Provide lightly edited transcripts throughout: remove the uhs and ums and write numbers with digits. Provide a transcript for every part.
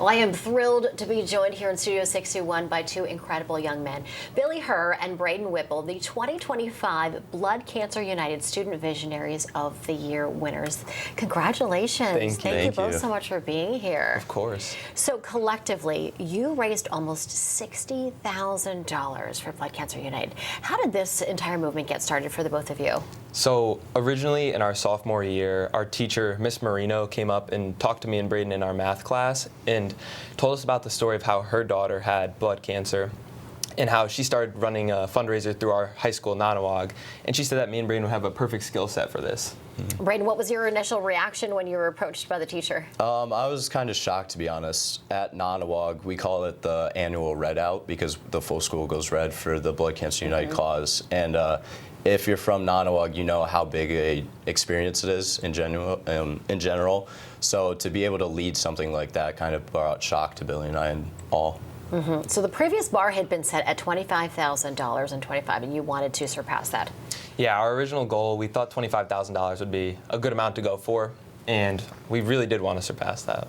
Well, I am thrilled to be joined here in Studio 61 by two incredible young men. Herr and Brayden Whipple, the 2025 Blood Cancer United Student Visionaries of the Year winners. Congratulations. Thank you both so much for being here. Of course. So collectively, you raised almost $60,000 for Blood Cancer United. How did this entire movement get started for the both of you? So originally in our sophomore year, our teacher, Miss Marino, came up and talked to me and Brayden in our math class and told us about the story of how her daughter had blood cancer and how she started running a fundraiser through our high school, Nonawag. And she said that me and Brayden would have a perfect skill set for this. Brayden, what was your initial reaction when you were approached by the teacher? I was kind of shocked, to be honest. At Nonawag, we call it the annual red out because the full school goes red for the Blood Cancer United cause. And if you're from Nonawag, you know how big a experience it is in general. So to be able to lead something like that kind of brought shock to Billy and I and all. So the previous bar had been set at $25,000 and $25,000, and you wanted to surpass that. Yeah, our original goal, we thought $25,000 would be a good amount to go for, and we really did want to surpass that.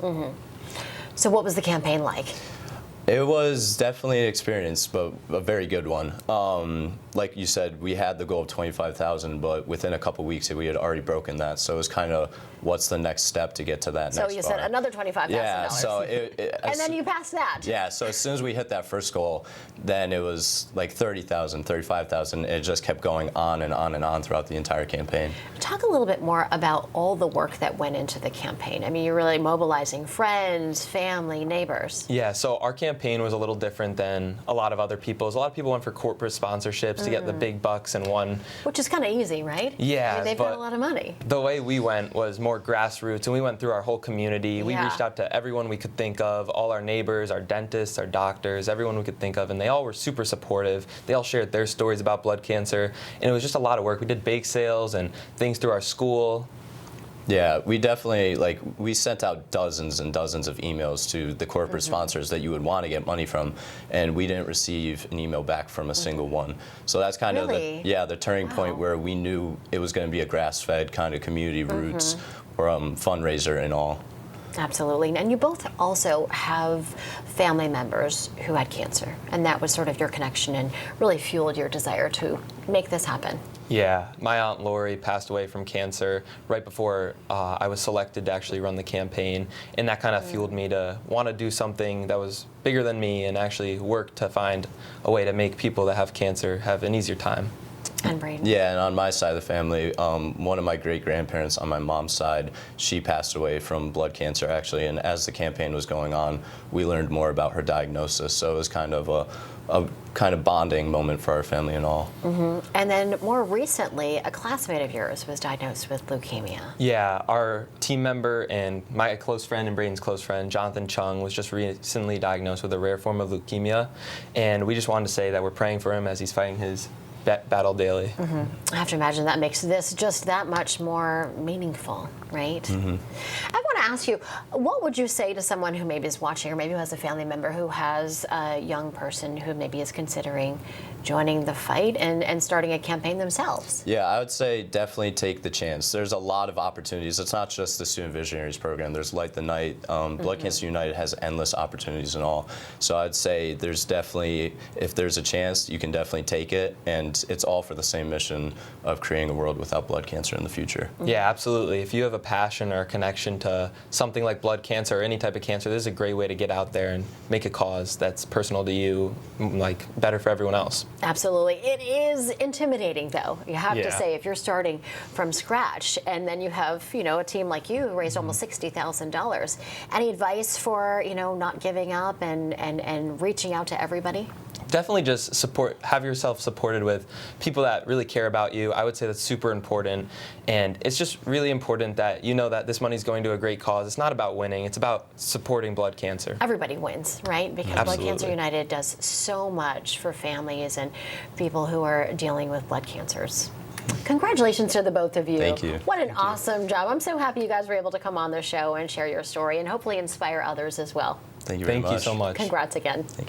So what was the campaign like? It was definitely an experience, but a very good one. Like you said, we had the goal of $25,000, but within a couple weeks we had already broken that. So it was kind of, what's the next step to get to that next bar? So you said another $25,000. Yeah, so and then you passed that. Yeah, so as soon as we hit that first goal, then it was like $30,000, $35,000. It just kept going on and on and on throughout the entire campaign. Talk a little bit more about all the work that went into the campaign. I mean, you're really mobilizing friends, family, neighbors. Yeah, so our campaign was a little different than a lot of other people's. A lot of people went for corporate sponsorships to get the big bucks and won. Which is kind of easy, right? Yeah, I mean, they've got a lot of money. The way we went was more grassroots, and we went through our whole community. We reached out to everyone we could think of, all our neighbors, our dentists, our doctors, everyone we could think of, and they all were super supportive. They all shared their stories about blood cancer, and it was just a lot of work. We did bake sales and things through our school. Yeah, we definitely, we sent out dozens and dozens of emails to the corporate sponsors that you would want to get money from, and we didn't receive an email back from a single one. So that's kind of the turning point where we knew it was going to be a grass-fed kind of community roots or fundraiser and all. Absolutely. And you both also have family members who had cancer, and that was sort of your connection and really fueled your desire to make this happen. Yeah, my Aunt Lori passed away from cancer right before I was selected to actually run the campaign, and that kind of fueled me to want to do something that was bigger than me and actually work to find a way to make people that have cancer have an easier time. And Brayden. Yeah, and on my side of the family, one of my great-grandparents on my mom's side, she passed away from blood cancer, actually, and as the campaign was going on, we learned more about her diagnosis, so it was kind of a kind of bonding moment for our family and all. And then more recently, a classmate of yours was diagnosed with leukemia. Yeah, our team member and my close friend and Brayden's close friend, Jonathan Chung, was just recently diagnosed with a rare form of leukemia, and we just wanted to say that we're praying for him as he's fighting his battle daily. I have to imagine that makes this just that much more meaningful, right? I want to ask you, what would you say to someone who maybe is watching or maybe who has a family member who has a young person who maybe is considering joining the fight and starting a campaign themselves? Yeah, I would say definitely take the chance. There's a lot of opportunities. It's not just the Student Visionaries program. There's Light the Night. Blood Cancer United has endless opportunities and all. So I'd say there's definitely, if there's a chance, you can definitely take it, and it's all for the same mission of creating a world without blood cancer in the future. Yeah, absolutely. If you have a passion or a connection to something like blood cancer or any type of cancer, this is a great way to get out there and make a cause that's personal to you, like better for everyone else. Absolutely. It is intimidating, though. You have to say, if you're starting from scratch and then you have, a team like you who raised almost $60,000. Any advice for, not giving up and reaching out to everybody? Definitely just have yourself supported with people that really care about you. I would say that's super important, and it's just really important that you know that this money's going to a great cause. It's not about winning, it's about supporting blood cancer. Everybody wins, right? Because Blood Cancer United does so much for families and people who are dealing with blood cancers. Congratulations to the both of you. Thank you. What an awesome job. I'm so happy you guys were able to come on the show and share your story and hopefully inspire others as well. Thank you very much. Thank you so much. Congrats again. Thank you.